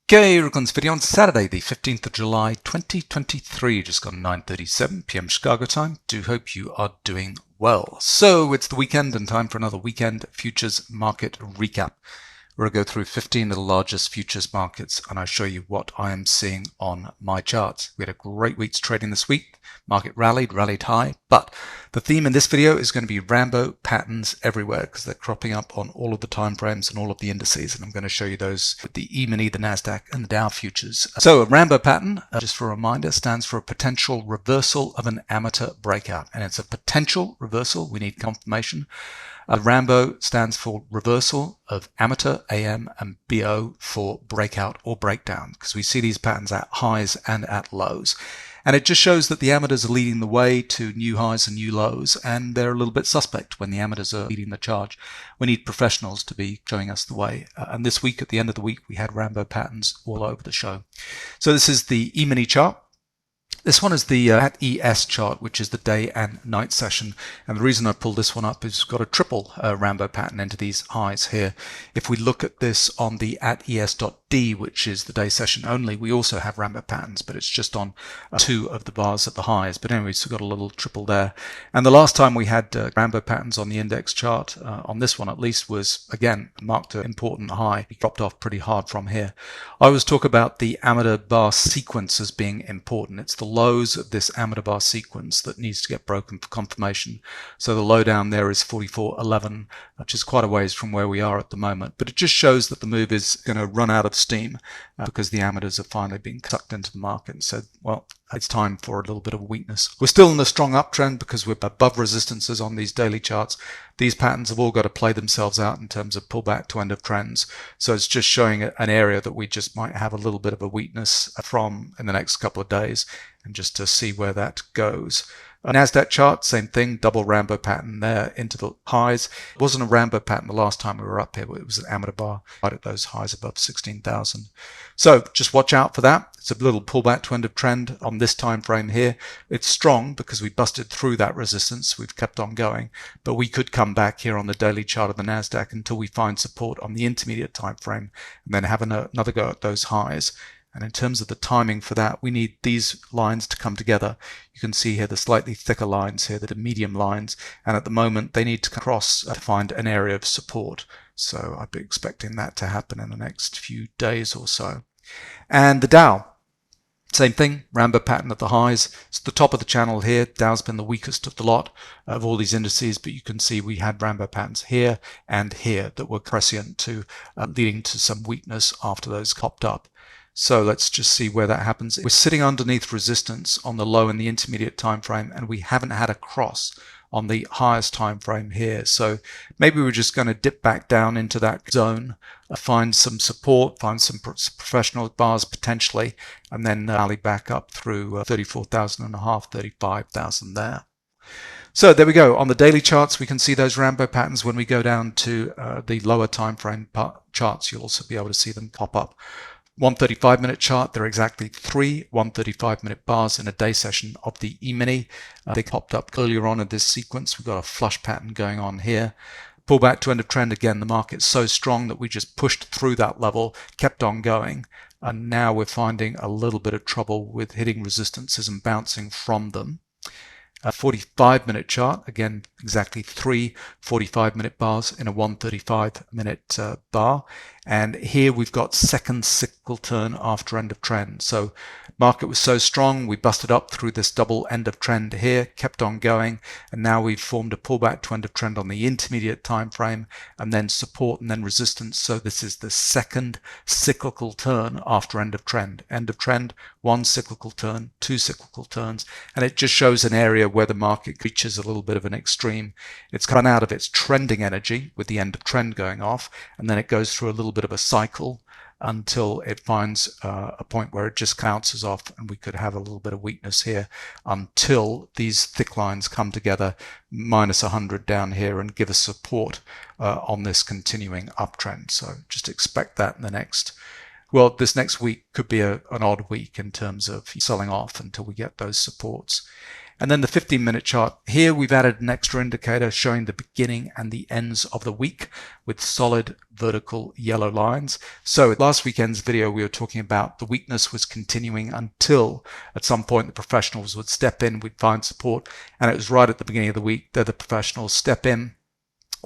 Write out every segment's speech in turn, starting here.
Okay, we're recording this video on Saturday, the 15th of July, 2023, just gone 9:37 p.m. Chicago time. Do hope you are doing well. So it's the weekend and time for another weekend futures market recap. We're going to go through 15 of the largest futures markets and I'll show you what I am seeing on my charts. We had a great week's trading this week. Market rallied high, but the theme in this video is going to be RAMBO patterns everywhere because they're cropping up on all of the time frames and all of the indices, and I'm going to show you those with the E-mini, the NASDAQ and the Dow futures. So a RAMBO pattern, just for a reminder, stands for a potential reversal of an amateur breakout, and it's a potential reversal. We need confirmation. RAMBO stands for reversal of amateur, AM, and BO for breakout or breakdown, because we see these patterns at highs and at lows. And it just shows that the amateurs are leading the way to new highs and new lows, and they're a little bit suspect when the amateurs are leading the charge. We need professionals to be showing us the way. And this week, at the end of the week, we had RAMBO patterns all over the show. So this is the E-mini chart. This one is the at ES chart, which is the day and night session. And the reason I pulled this one up is it's got a triple RAMBO pattern into these highs here. If we look at this on the at ES.D, which is the day session only, we also have RAMBO patterns, but it's just on two of the bars at the highs. But anyway, so we've got a little triple there. And the last time we had RAMBO patterns on the index chart, on this one at least, was again marked an important high. It dropped off pretty hard from here. I always talk about the amateur bar sequence as being important. It's the lows of this amateur bar sequence that needs to get broken for confirmation. So the low down there is 44.11, which is quite a ways from where we are at the moment. But it just shows that the move is going to run out of steam because the amateurs have finally been sucked into the market and said, well, it's time for a little bit of weakness. We're still in a strong uptrend because we're above resistances on these daily charts. These patterns have all got to play themselves out in terms of pullback to end of trends. So it's just showing an area that we just might have a little bit of a weakness from in the next couple of days, and just to see where that goes. A NASDAQ chart, same thing, double RAMBO pattern there into the highs. It wasn't a RAMBO pattern the last time we were up here, but it was an amateur bar right at those highs above 16,000. So just watch out for that. It's a little pullback to end of trend on this time frame here. It's strong because we busted through that resistance. We've kept on going, but we could come back here on the daily chart of the NASDAQ until we find support on the intermediate time frame and then have another go at those highs. And in terms of the timing for that, we need these lines to come together. You can see here the slightly thicker lines here, the medium lines, and at the moment they need to cross to find an area of support. So I'd be expecting that to happen in the next few days or so. And the Dow, same thing, RAMBO pattern at the highs. It's the top of the channel here. Dow's been the weakest of the lot of all these indices, but you can see we had RAMBO patterns here and here that were prescient to leading to some weakness after those popped up. So let's just see where that happens. We're sitting underneath resistance on the low and the intermediate time frame, and we haven't had a cross on the highest time frame here. So maybe we're just going to dip back down into that zone, find some support, find some professional bars potentially, and then rally back up through 34,000 and a half, 35,000 there. So there we go. On the daily charts, we can see those RAMBO patterns. When we go down to the lower time frame charts, you'll also be able to see them pop up. 135-minute chart, there are exactly 3 135-minute bars in a day session of the E-mini. They popped up earlier on in this sequence. We've got a flush pattern going on here. Pullback to end of trend again. The market's so strong that we just pushed through that level, kept on going, and now we're finding a little bit of trouble with hitting resistances and bouncing from them. A 45-minute chart, again, exactly 3 45-minute bars in a 135-minute bar. And here we've got second cyclical turn after end of trend. So market was so strong, we busted up through this double end of trend here, kept on going, and now we've formed a pullback to end of trend on the intermediate time frame, and then support and then resistance. So this is the second cyclical turn after end of trend. End of trend, 1 cyclical turn, 2 cyclical turns, and it just shows an area where the market reaches a little bit of an extreme. It's run out of its trending energy with the end of trend going off, and then it goes through a little bit of a cycle until it finds a point where it just bounces off, and we could have a little bit of weakness here until these thick lines come together, minus 100 down here, and give us support on this continuing uptrend. So just expect that in the next, well, this next week could be an odd week in terms of selling off until we get those supports. And then the 15-minute chart. Here we've added an extra indicator showing the beginning and the ends of the week with solid vertical yellow lines. So last weekend's video we were talking about the weakness was continuing until at some point the professionals would step in, we'd find support, and it was right at the beginning of the week that the professionals step in.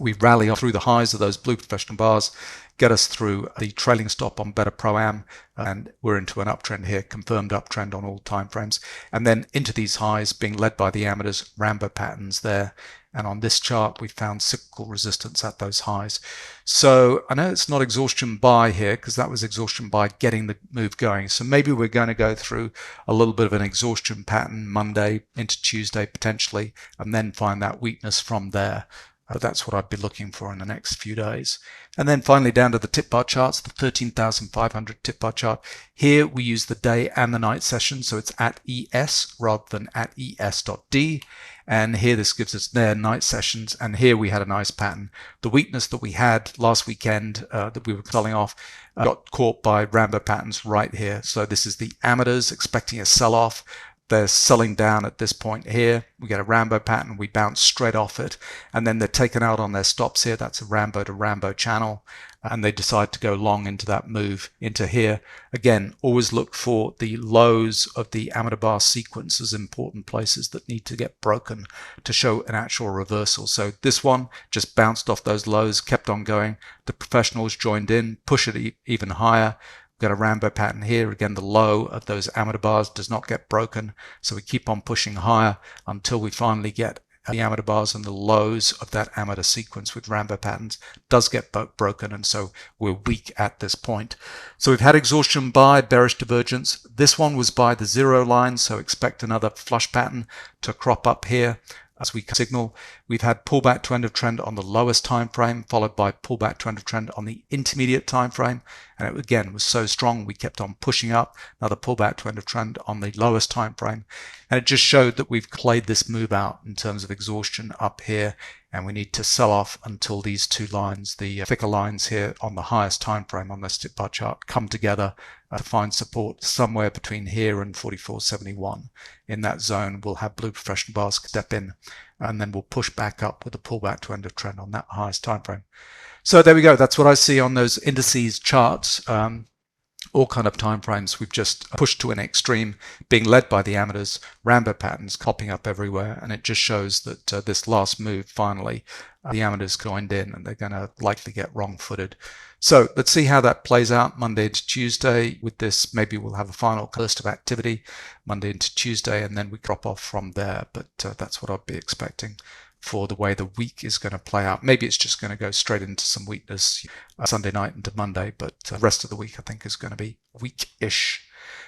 We rally through the highs of those blue professional bars, get us through the trailing stop on Better Pro-Am, and we're into an uptrend here, confirmed uptrend on all time frames, and then into these highs being led by the amateurs, RAMBO patterns there. And on this chart, we found cyclical resistance at those highs. So I know it's not exhaustion buy here because that was exhaustion buy getting the move going. So maybe we're going to go through a little bit of an exhaustion pattern Monday into Tuesday potentially, and then find that weakness from there. But that's what I'd be looking for in the next few days. And then finally down to the tip bar charts, the 13,500 tip bar chart. Here we use the day and the night session, so it's at ES rather than at ES.D. And here this gives us their night sessions, and here we had a nice pattern. The weakness that we had last weekend that we were selling off got caught by RAMBO patterns right here. So this is the amateurs expecting a sell-off. They're selling down at this point here. We get a RAMBO pattern, we bounce straight off it, and then they're taken out on their stops here. That's a RAMBO to RAMBO channel, and they decide to go long into that move into here. Again, always look for the lows of the amateur bar sequence as important places that need to get broken to show an actual reversal. So this one just bounced off those lows, kept on going. The professionals joined in, push it even higher. Got a RAMBO pattern here. Again, the low of those amateur bars does not get broken, so we keep on pushing higher until we finally get the amateur bars, and the lows of that amateur sequence with RAMBO patterns does get broken, and so we're weak at this point. So we've had exhaustion buy, bearish divergence. This one was by the zero line, so expect another flush pattern to crop up here as we signal. We've had pullback to end of trend on the lowest time frame, followed by pullback to end of trend on the intermediate time frame, and it again was so strong we kept on pushing up. Another pullback to end of trend on the lowest time frame, and it just showed that we've played this move out in terms of exhaustion up here, and we need to sell off until these two lines, the thicker lines here on the highest time frame on this tip bar chart, come together to find support somewhere between here and 44.71. In that zone, we'll have blue professional bars step in, and then we'll push back up with a pullback to end of trend on that highest time frame. So there we go. That's what I see on those indices charts. All kind of time frames we've just pushed to an extreme, being led by the amateurs, RAMBO patterns popping up everywhere, and it just shows that this last move finally the amateurs joined in, and they're going to likely get wrong-footed. So let's see how that plays out Monday to Tuesday. With this, maybe we'll have a final burst of activity Monday into Tuesday, and then we drop off from there. But that's what I'd be expecting for the way the week is going to play out. Maybe it's just going to go straight into some weakness Sunday night into Monday, but the rest of the week I think is going to be weak-ish.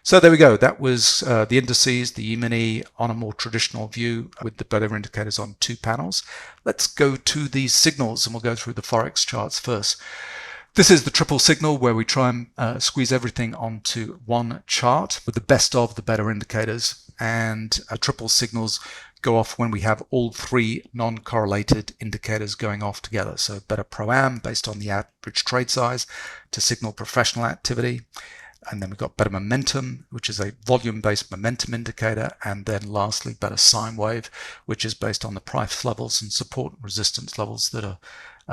So there we go. That was the indices, the E-mini on a more traditional view with the better indicators on two panels. Let's go to the signals, and we'll go through the Forex charts first. This is the triple signal where we try and squeeze everything onto one chart with the best of the better indicators, and triple signals go off when we have all three non-correlated indicators going off together. So Better Pro-Am based on the average trade size to signal professional activity. And then we've got Better Momentum, which is a volume-based momentum indicator. And then lastly, Better Sine Wave, which is based on the price levels and support and resistance levels that are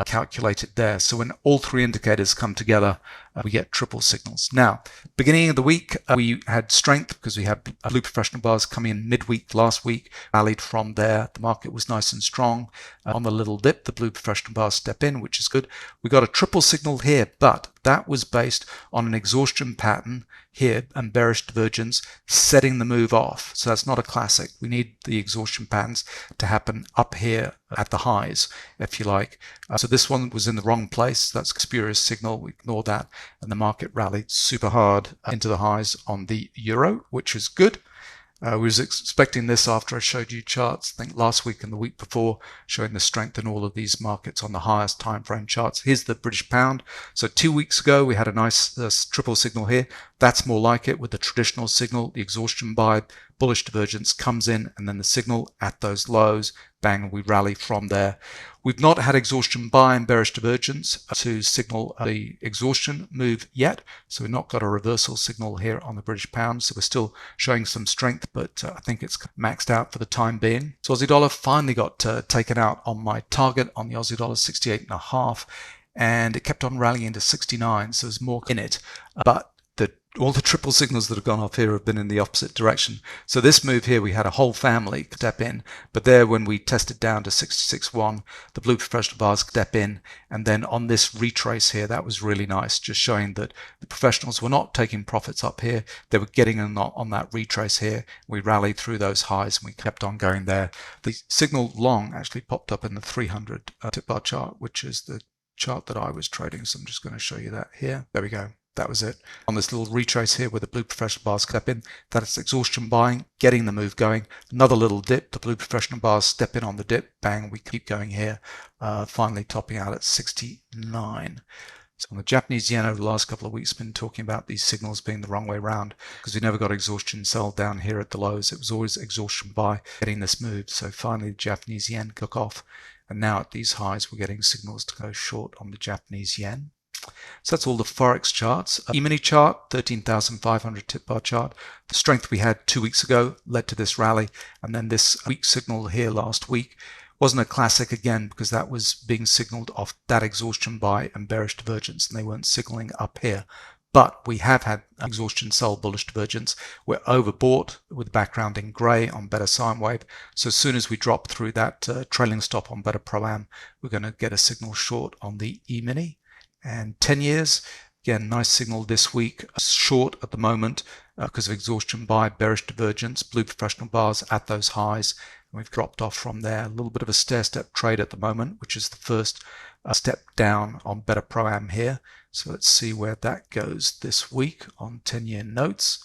calculated there. So when all three indicators come together, we get triple signals. Now, beginning of the week, we had strength because we had blue professional bars coming in midweek last week, rallied from there. The market was nice and strong. On the little dip, the blue professional bars step in, which is good. We got a triple signal here, but that was based on an exhaustion pattern here and bearish divergence setting the move off. So that's not a classic. We need the exhaustion patterns to happen up here at the highs, if you like. So this one was in the wrong place. That's a spurious signal. We ignore that. And the market rallied super hard into the highs on the euro, which is good. We was expecting this after I showed you charts, I think last week and the week before, showing the strength in all of these markets on the highest time frame charts. Here's the British pound. So 2 weeks ago, we had a nice triple signal here. That's more like it with the traditional signal. The exhaustion buy, bullish divergence comes in, and then the signal at those lows, bang, we rally from there. We've not had exhaustion buy and bearish divergence to signal the exhaustion move yet, so we've not got a reversal signal here on the British pound, so we're still showing some strength, but I think it's maxed out for the time being. So Aussie dollar finally got taken out on my target on the Aussie dollar 68.5, and it kept on rallying to 69, so there's more in it, but all the triple signals that have gone off here have been in the opposite direction. So this move here, we had a whole family step in, but there when we tested down to 66.1, the blue professional bars step in, and then on this retrace here, that was really nice, just showing that the professionals were not taking profits up here, they were getting on that retrace here. We rallied through those highs and we kept on going there. The signal long actually popped up in the 300 tip bar chart, which is the chart that I was trading, so I'm just going to show you that here. There we go. That was it. On this little retrace here where the blue professional bars step in, that is exhaustion buying, getting the move going. Another little dip, the blue professional bars step in on the dip, bang, we keep going here, finally topping out at 69. So on the Japanese yen over the last couple of weeks, been talking about these signals being the wrong way around because we never got exhaustion sell down here at the lows. It was always exhaustion buy getting this move. So finally the Japanese yen took off, and now at these highs we're getting signals to go short on the Japanese yen. So that's all the Forex charts. E-mini chart, 13,500 tip bar chart. The strength we had 2 weeks ago led to this rally, and then this weak signal here last week wasn't a classic again because that was being signaled off that exhaustion buy and bearish divergence, and they weren't signaling up here. But we have had exhaustion sell bullish divergence. We're overbought with background in grey on better sine wave. So as soon as we drop through that trailing stop on better pro-am, we're going to get a signal short on the E-mini. And 10 years, again, nice signal this week, short at the moment because of exhaustion buy, bearish divergence, blue professional bars at those highs. And we've dropped off from there. A little bit of a stair-step trade at the moment, which is the first step down on better pro-am here. So let's see where that goes this week on 10-year notes.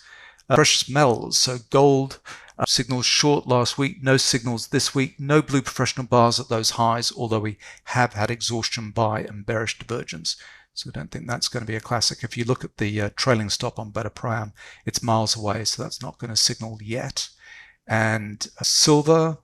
Precious metals, so gold signals short last week, no signals this week, no blue professional bars at those highs, although we have had exhaustion buy and bearish divergence. So I don't think that's going to be a classic. If you look at the trailing stop on better pro-am, it's miles away, so that's not going to signal yet. And silver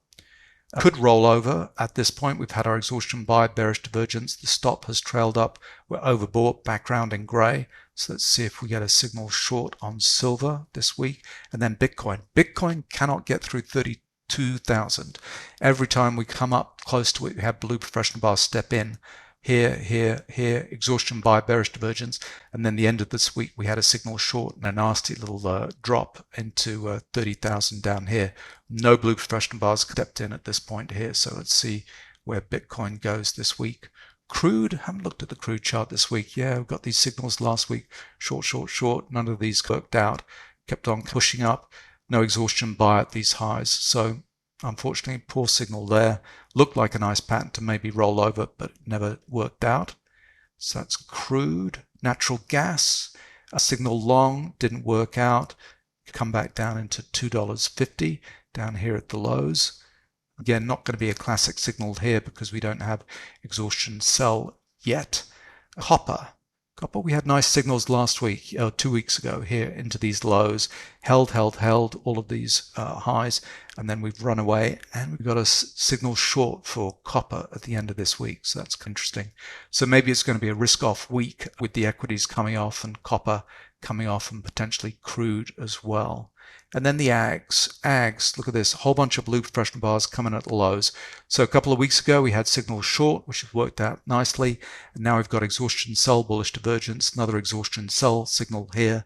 could roll over at this point. We've had our exhaustion buy, bearish divergence. The stop has trailed up. We're overbought, background in grey. So let's see if we get a signal short on silver this week. And then Bitcoin. Bitcoin cannot get through 32,000. Every time we come up close to it, we have blue professional bars step in. Here, exhaustion buy, bearish divergence. And then the end of this week, we had a signal short and a nasty little drop into 30,000 down here. No blue professional bars stepped in at this point here. So let's see where Bitcoin goes this week. Crude, haven't looked at the crude chart this week. Yeah, we've got these signals last week. Short. None of these worked out. Kept on pushing up. No exhaustion buy at these highs. So unfortunately, poor signal there. Looked like a nice pattern to maybe roll over, but it never worked out. So that's crude. Natural gas, a signal long, didn't work out. Come back down into $2.50 down here at the lows. Again, not going to be a classic signal here because we don't have exhaustion sell yet. Copper, we had nice signals last week, 2 weeks ago here into these lows. Held all of these highs, and then we've run away and we've got a signal short for copper at the end of this week. So that's interesting. So maybe it's going to be a risk-off week with the equities coming off and copper coming off and potentially crude as well. And then the ags, look at this, a whole bunch of blue professional bars coming at the lows. So a couple of weeks ago we had signal short, which has worked out nicely. And now we've got exhaustion sell, bullish divergence, another exhaustion sell signal here.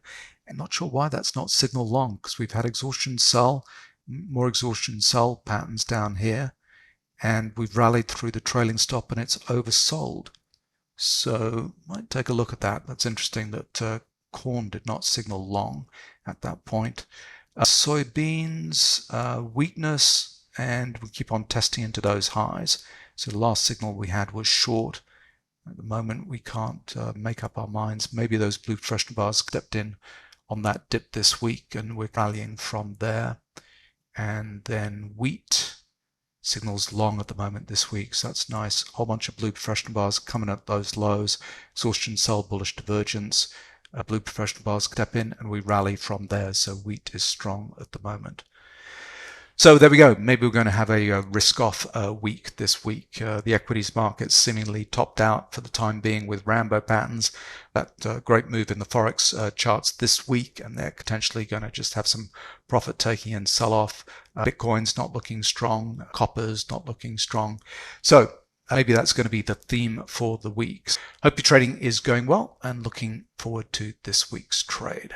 I'm not sure why that's not signal long, because we've had exhaustion sell, more exhaustion sell patterns down here. And we've rallied through the trailing stop and it's oversold. So might take a look at that. That's interesting that corn did not signal long at that point. Soybeans, weakness, and we keep on testing into those highs. So the last signal we had was short. At the moment we can't make up our minds. Maybe those blue professional bars stepped in on that dip this week and we're rallying from there. And then wheat signals long at the moment this week, so that's nice. A whole bunch of blue professional bars coming at those lows. Exhaustion sell, bullish divergence. Blue professional bars step in and we rally from there, so wheat is strong at the moment. So there we go. Maybe we're going to have a risk-off week this week. The equities market seemingly topped out for the time being with RAMBO patterns. That great move in the Forex charts this week, and they're potentially going to just have some profit-taking and sell-off. Bitcoin's not looking strong. Copper's not looking strong. So maybe that's going to be the theme for the week. Hope your trading is going well and looking forward to this week's trade.